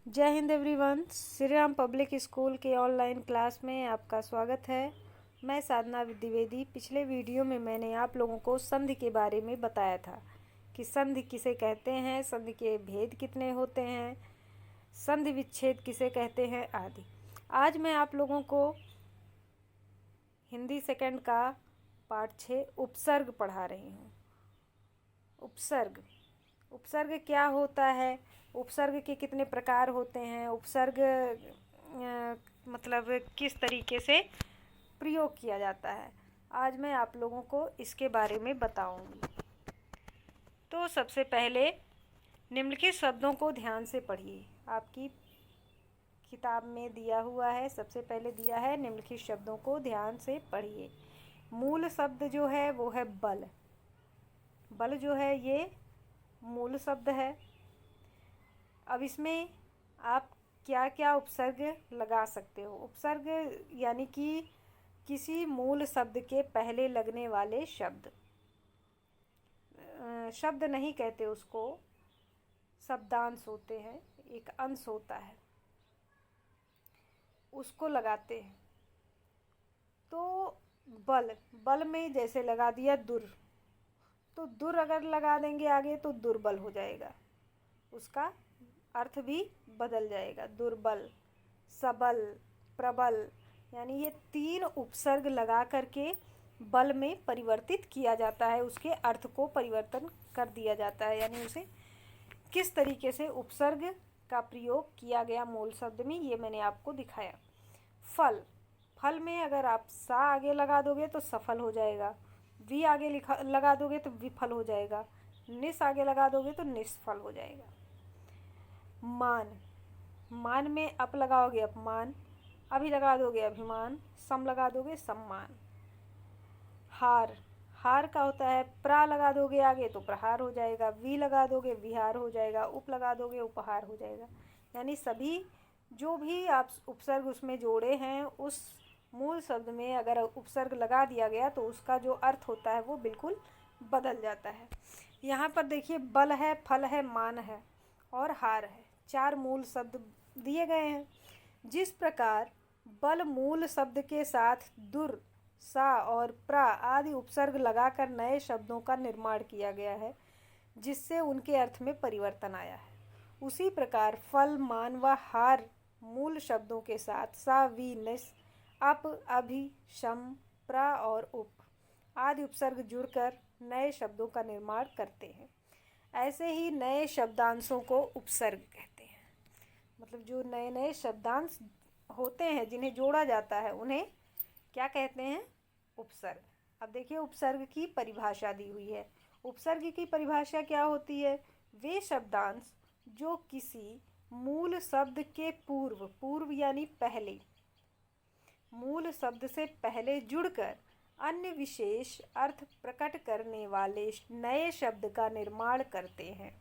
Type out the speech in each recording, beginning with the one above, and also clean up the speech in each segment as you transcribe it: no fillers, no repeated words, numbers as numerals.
जय Hind everyone. Shri Ram public school के online class में आपका स्वागत है। मैं साधना द्विवेदी। पिछले वीडियो में मैंने आप लोगों को संधि के बारे में बताया था कि संधि किसे कहते हैं, संधि के भेद कितने होते हैं, संधि विच्छेद किसे कहते हैं आदि। आज मैं आप लोगों को हिंदी सेकंड का पाठ 6 उपसर्ग पढ़ा रही हूँ। उपसर्ग उपसर्ग क्या होता है, उपसर्ग के कितने प्रकार होते हैं, उपसर्ग मतलब किस तरीके से प्रयोग किया जाता है, आज मैं आप लोगों को इसके बारे में बताऊंगी। तो सबसे पहले निम्नलिखित शब्दों को ध्यान से पढ़िए। आपकी किताब में दिया हुआ है, सबसे पहले दिया है निम्नलिखित शब्दों को ध्यान से पढ़िए। मूल शब्द जो है वो है बल। बल जो है ये मूल शब्द है। अब इसमें आप क्या क्या उपसर्ग लगा सकते हो। उपसर्ग यानी कि किसी मूल शब्द के पहले लगने वाले शब्द, शब्द नहीं कहते उसको, शब्दांश होते हैं, एक अंश होता है, उसको लगाते हैं। तो बल में जैसे लगा दिया दुर, तो दुर अगर लगा देंगे आगे तो दुर्बल हो जाएगा, उसका अर्थ भी बदल जाएगा। दुर्बल, सबल, प्रबल, यानी ये 3 उपसर्ग लगा करके बल में परिवर्तित किया जाता है, उसके अर्थ को परिवर्तन कर दिया जाता है। यानी उसे किस तरीके से उपसर्ग का प्रयोग किया गया मूल शब्द में, ये मैंने आपको दिखाया। फल, फल में अगर आप सा आगे लगा दोगे तो सफल हो जाएगा, वी आगे लगा दोगे तो विफल हो जाएगा, निस आगे लगा दोगे तो निष्फल हो जाएगा। मान, मान में अप लगाओगे अपमान, अभी लगा दोगे अभिमान, सम लगा दोगे सम्मान। हार, हार का होता है प्रा लगा दोगे आगे तो प्रहार हो जाएगा, वी लगा दोगे विहार हो जाएगा, उप लगा दोगे उपहार हो जाएगा। यानी सभी जो भी आप उपसर्ग उसमें जोड़े हैं, उस मूल शब्द में अगर उपसर्ग लगा दिया गया तो उसका जो अर्थ होता है वो बिल्कुल बदल जाता है। यहाँ पर देखिए बल है, फल है, मान है और हार है, 4 मूल शब्द दिए गए हैं। जिस प्रकार बल मूल शब्द के साथ दुर, सा और प्रा आदि उपसर्ग लगाकर नए शब्दों का निर्माण किया गया है, जिससे उनके अर्थ में परिवर्तन आया है, उसी प्रकार फल, मान व हार मूल शब्दों के साथ सा, वी, निस, अप, अभि, शम, प्रा और उप आदि उपसर्ग जुड़कर नए शब्दों का निर्माण करते हैं। ऐसे ही नए शब्दांशों को उपसर्ग कहते हैं। मतलब जो नए नए शब्दांश होते हैं जिन्हें जोड़ा जाता है उन्हें क्या कहते हैं? उपसर्ग। अब देखिए उपसर्ग की परिभाषा दी हुई है। उपसर्ग की परिभाषा क्या होती है? वे शब्दांश जो किसी मूल शब्द के पूर्व, पूर्व यानी पहले, मूल शब्द से पहले जुड़कर अन्य विशेष अर्थ प्रकट करने वाले नए शब्द का निर्माण करते हैं,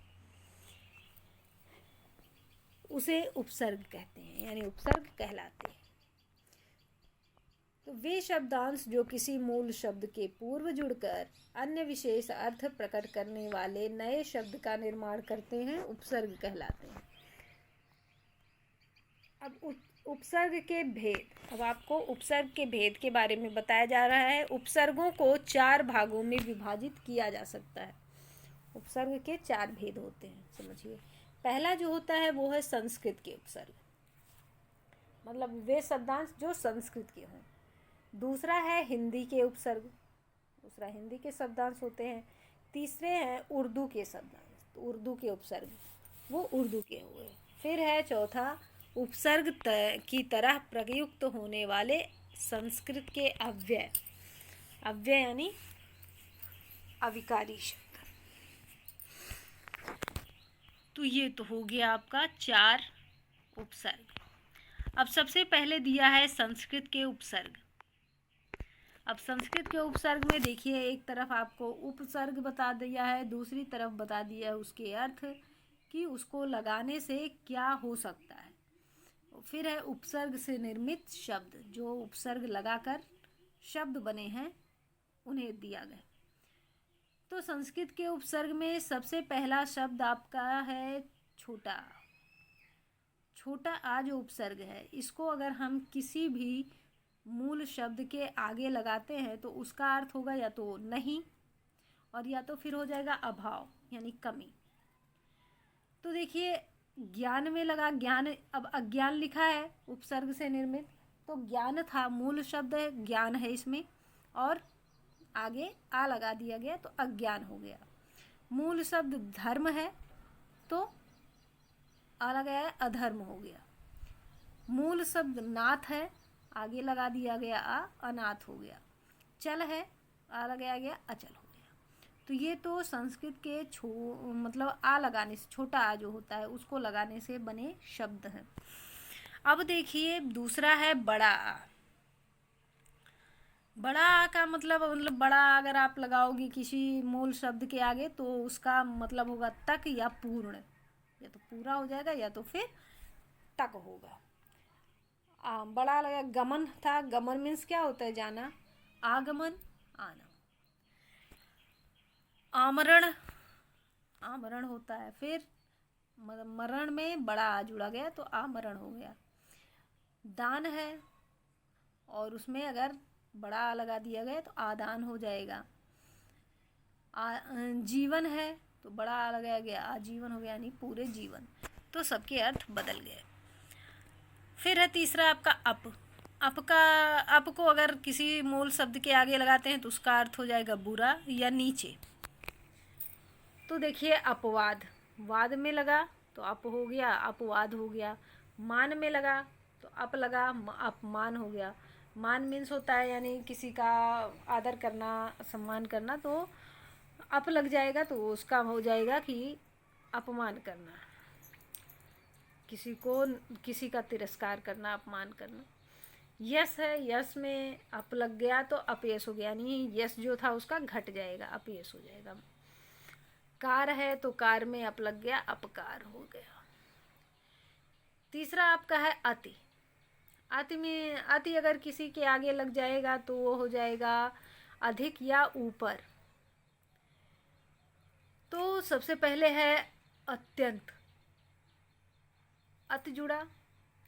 उसे उपसर्ग कहते हैं, यानी उपसर्ग कहलाते हैं। तो वे शब्दांश जो किसी मूल शब्द के पूर्व जुड़कर अन्य विशेष अर्थ प्रकट करने वाले नए शब्द का निर्माण करते हैं, उपसर्ग कहलाते हैं। अब उपसर्ग के भेद, अब आपको उपसर्ग के भेद के बारे में बताया जा रहा है। उपसर्गों को 4 भागों में विभाजित किया जा सकता है। उपसर्ग के 4 भेद होते हैं, समझिए। पहला जो होता है वो है संस्कृत के उपसर्ग, मतलब वे शब्दांश जो संस्कृत के हों। दूसरा है हिंदी के उपसर्ग, दूसरा हिंदी के शब्दांश होते हैं। तीसरे हैं उर्दू के शब्दांश, तो उर्दू के उपसर्ग वो उर्दू के हुए। फिर है चौथा उपसर्ग की तरह प्रयुक्त होने वाले संस्कृत के अव्यय, अव्यय यानी अविकारी शब्द। तो ये तो हो गया आपका 4 उपसर्ग। अब सबसे पहले दिया है संस्कृत के उपसर्ग। अब संस्कृत के उपसर्ग में देखिए, एक तरफ आपको उपसर्ग बता दिया है, दूसरी तरफ बता दिया है उसके अर्थ कि उसको लगाने से क्या हो सकता है। फिर है उपसर्ग से निर्मित शब्द, जो उपसर्ग लगाकर शब्द बने हैं उन्हें दिया गया। तो संस्कृत के उपसर्ग में सबसे पहला शब्द आपका है छोटा। छोटा आ जो उपसर्ग है, इसको अगर हम किसी भी मूल शब्द के आगे लगाते हैं तो उसका अर्थ होगा या तो नहीं, और या तो फिर हो जाएगा अभाव यानी कमी। तो देखिए ज्ञान में लगा ज्ञान, अब अज्ञान लिखा है उपसर्ग से निर्मित, तो ज्ञान था, मूल शब्द है ज्ञान है इसमें, और आगे आ लगा दिया गया तो अज्ञान हो गया। मूल शब्द धर्म है तो आ लगाया है अधर्म हो गया। मूल शब्द नाथ है, आगे लगा दिया गया अनाथ हो गया। चल है, आ लगाया गया अचल हो गया। तो ये तो संस्कृत के मतलब आ लगाने से, छोटा आ जो होता है उसको लगाने से बने शब्द हैं। अब देखिए दूसरा है बड़ा आ। बड़ा आ का मतलब बड़ा अगर आप लगाओगे किसी मूल शब्द के आगे तो उसका मतलब होगा तक या पूर्ण, या तो पूरा हो जाएगा या तो फिर तक होगा। बड़ा लगा गमन था, गमन मीन्स क्या होता है जाना, आगमन आना। आमरण, आमरण होता है, फिर मरण में बड़ा आ जुड़ा गया तो आमरण हो गया। दान है और उसमें अगर बड़ा आ लगा दिया गया तो आदान हो जाएगा। जीवन है तो बड़ा आ लगाया गया आजीवन हो गया, यानी पूरे जीवन। तो सबके अर्थ बदल गए। फिर है तीसरा आपका अप। अप को अगर किसी मूल शब्द के आगे लगाते हैं तो उसका अर्थ हो जाएगा बुरा या नीचे। तो देखिए अपवाद, वाद में लगा तो अप हो गया, अपवाद हो गया। मान में लगा तो अप लगा, अपमान हो गया। मान मीन्स होता है यानी किसी का आदर करना, सम्मान करना, तो अप लग जाएगा तो उसका हो जाएगा कि अपमान करना, किसी का तिरस्कार करना, अपमान करना। यश है, यश में अप लग गया तो अपयश हो गया, यानी यश जो था उसका घट जाएगा, अपयश हो जाएगा। कार है तो कार में अप लग गया, अपकार हो गया। तीसरा आपका है अति। अति में अति अगर किसी के आगे लग जाएगा तो वो हो जाएगा अधिक या ऊपर। तो सबसे पहले है अत्यंत, अति जुड़ा,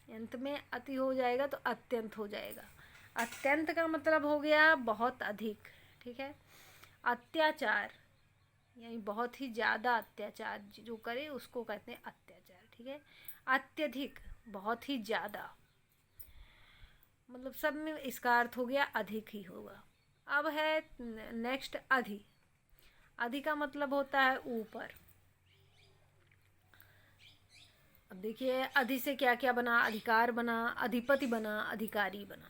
अंत में अति हो जाएगा तो अत्यंत हो जाएगा। अत्यंत का मतलब हो गया बहुत अधिक, ठीक है। अत्याचार यानी बहुत ही ज़्यादा अत्याचार जो करे उसको कहते हैं अत्याचार, ठीक है। अत्यधिक बहुत ही ज़्यादा, मतलब सब में इसका अर्थ हो गया अधिक ही होगा। अब है नेक्स्ट अधि। अधि का मतलब होता है ऊपर। अब देखिए अधि से क्या क्या बना, अधिकार बना, अधिपति बना, अधिकारी बना।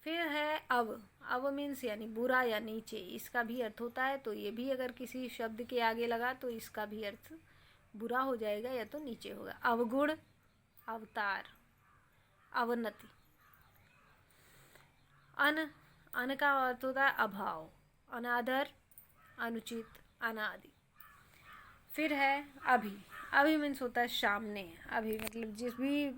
फिर है अव मीन्स यानी बुरा या नीचे, इसका भी अर्थ होता है। तो ये भी अगर किसी शब्द के आगे लगा तो इसका भी अर्थ बुरा हो जाएगा या तो नीचे होगा। अवगुण, अवतार, अवनति। अन का अर्थ होता है अभाव, अनादर, अनुचित, अनादि। फिर है अभी। अभी मीन्स होता है सामने। अभी मतलब जिस भी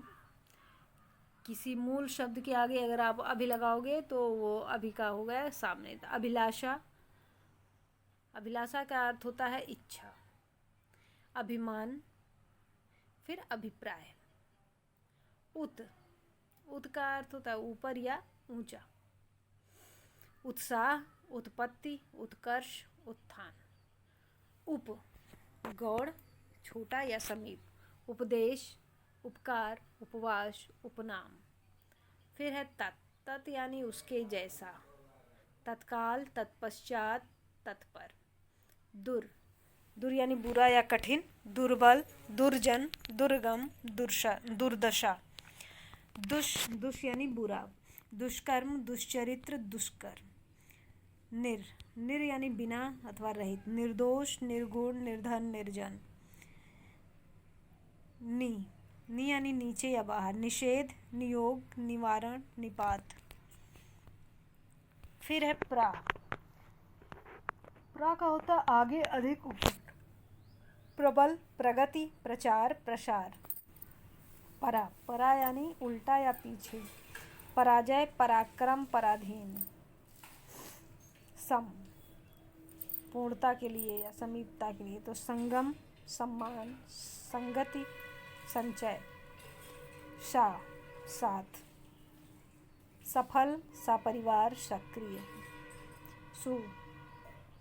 किसी मूल शब्द के आगे अगर आप अभी लगाओगे तो वो अभी का हो गया सामने। अभिलाषा, अभिलाषा का अर्थ होता है इच्छा। अभिमान, फिर अभिप्राय। उत का अर्थ होता है ऊपर या ऊंचा। उत्साह, उत्पत्ति, उत्कर्ष, उत्थान। उप गौड़, छोटा या समीप। उपदेश, उपकार, उपवास, उपनाम। फिर है तत् यानी उसके जैसा। तत्काल, तत्पश्चात, तत्पर। दुर यानी बुरा या कठिन। दुर्बल, दुर्जन, दुर्गम, दुर्दशा। दुष यानी बुरा। दुष्कर्म, दुष्चरित्र, दुष्कर। निर यानी बिना अथवा रहित। निर्दोष, निर्गुण, निर्धन, निर्जन। नि यानी नीचे या बाहर। निषेध, नियोग, निवारण, निपात। फिर है प्रा का होता है आगे, अधिक, उपयुक्त। प्रबल, प्रगति, प्रचार, प्रसार। परा यानी उल्टा या पीछे। पराजय, पराक्रम, पराधीन। सम पूर्णता के लिए या समीपता के लिए। तो संगम, सम्मान, संगति, संचय। सा साथ, सफल सपरिवार सक्रिय। सु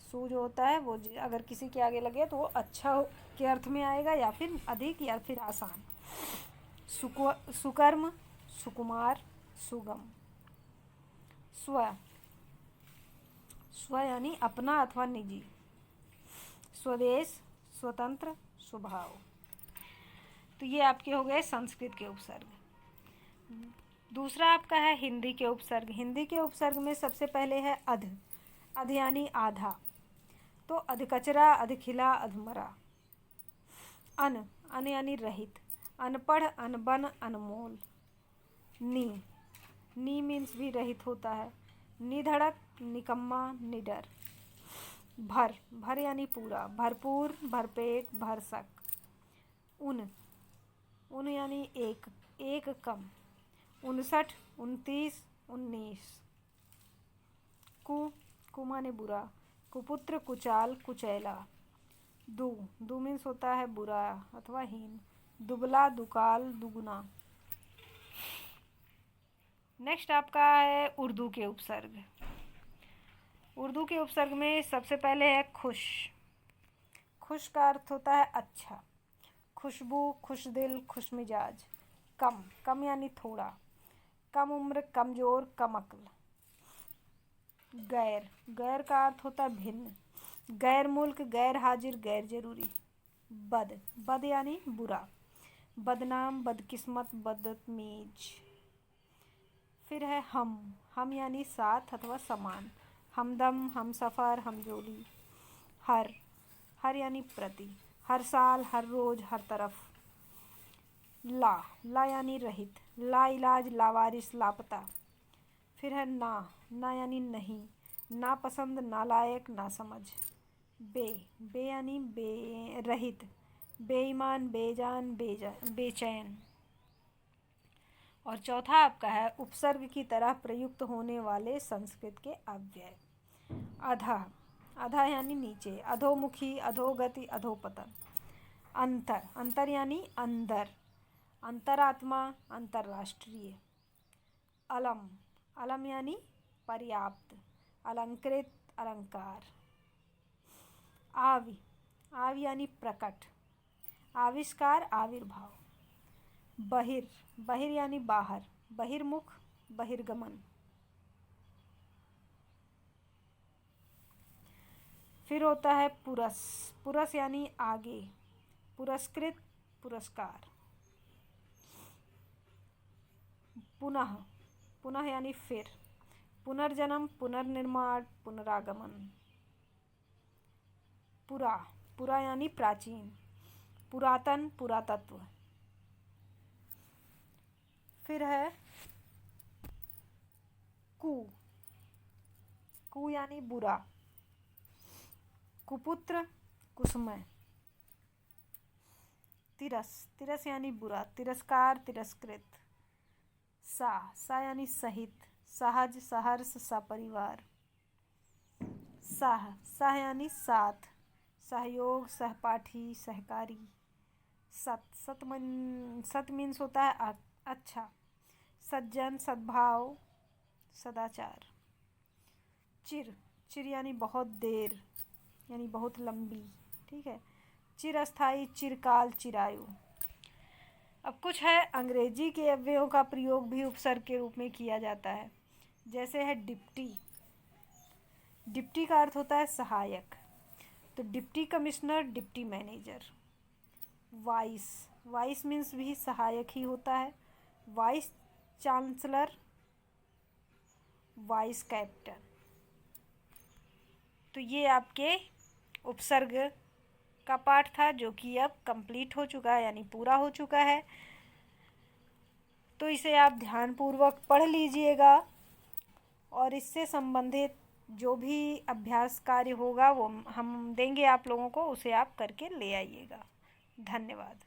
सु जो होता है वो अगर किसी के आगे लगे तो वो अच्छा के अर्थ में आएगा या फिर अधिक या फिर आसान। सुकर्म सुकुमार सुगम। स्व स्व यानी अपना अथवा निजी। स्वदेश स्वतंत्र स्वभाव। तो ये आपके हो गए संस्कृत के उपसर्ग। दूसरा आपका है हिंदी के उपसर्ग। हिंदी के उपसर्ग में सबसे पहले है अध। अध यानी आधा, तो अधकचरा अधखिला अधमरा। अन अन यानी रहित, अनपढ़ अनबन अनमोल। नी मीन्स भी रहित होता है। निधड़क निकम्मा निडर। भर भर यानी पूरा, भरपूर भरपेट भरसक। उन यानी एक कम। 59 29 19। कु माने बुरा, कुपुत्र कुचाल कुचैला। दु मीन्स होता है बुरा अथवा हीन, दुबला दुकाल दुगुना। नेक्स्ट आपका है उर्दू के उपसर्ग। उर्दू के उपसर्ग में सबसे पहले है खुश। खुश का अर्थ होता है अच्छा, खुशबू खुशदिल खुशमिजाज। कम यानी थोड़ा, कम उम्र कमजोर कम अक्ल। गैर का अर्थ होता है भिन्न, गैर मुल्क गैर हाजिर गैर जरूरी। बद यानी बुरा, बदनाम बदकिस्मत बदतमीज। फिर है हम यानी साथ अथवा समान, हमदम हमसफ़र हमजोली। हर यानी प्रति, हर साल हर रोज हर तरफ। ला यानी रहित, ला इलाज लावारिस लापता। फिर है ना यानी नहीं, नापसंद नालायक नासमझ। बे यानी रहित, बेईमान बेजान बेचैन। और चौथा आपका है उपसर्ग की तरह प्रयुक्त होने वाले संस्कृत के अव्यय। अधा यानी नीचे, अधोमुखी अधोगति अधोपतन। अंतर यानी अंदर, अंतरात्मा अंतर्राष्ट्रीय। अलम यानी पर्याप्त, अलंकृत अलंकार। आवी यानी प्रकट, आविष्कार आविर्भाव। बहिर यानी बाहर, बहिर्मुख बहिर्गमन। फिर होता है पुरस यानी आगे, पुरस्कृत पुरस्कार। पुनः यानी फिर, पुनर्जन्म पुनर्निर्माण पुनरागमन। पुरा यानी प्राचीन, पुरातन पुरातत्व। फिर है कु यानी बुरा, कुपुत्र कुसमय। तिरस यानी बुरा, तिरस्कार तिरस्कृत। सा यानी सहित, सहज सहर्ष सपरिवार। सह यानी साथ, सहयोग सहपाठी सहकारी। सत मीन्स होता है अच्छा, सज्जन सद्भाव सदाचार। चिर यानी बहुत देर यानी बहुत लंबी, ठीक है। चिरस्थायी चिरकाल चिरायु। अब कुछ है अंग्रेजी के अव्ययों का प्रयोग भी उपसर्ग के रूप में किया जाता है। जैसे है डिप्टी। डिप्टी का अर्थ होता है सहायक, तो deputy commissioner deputy manager. Vice means भी सहायक ही होता है, वाइस चांसलर वाइस कैप्टन। तो ये आपके उपसर्ग का पाठ था जो कि अब कंप्लीट हो चुका है, यानी पूरा हो चुका है। तो इसे आप ध्यानपूर्वक पढ़ लीजिएगा और इससे संबंधित जो भी अभ्यास कार्य होगा वो हम देंगे आप लोगों को, उसे आप करके ले आइएगा। धन्यवाद।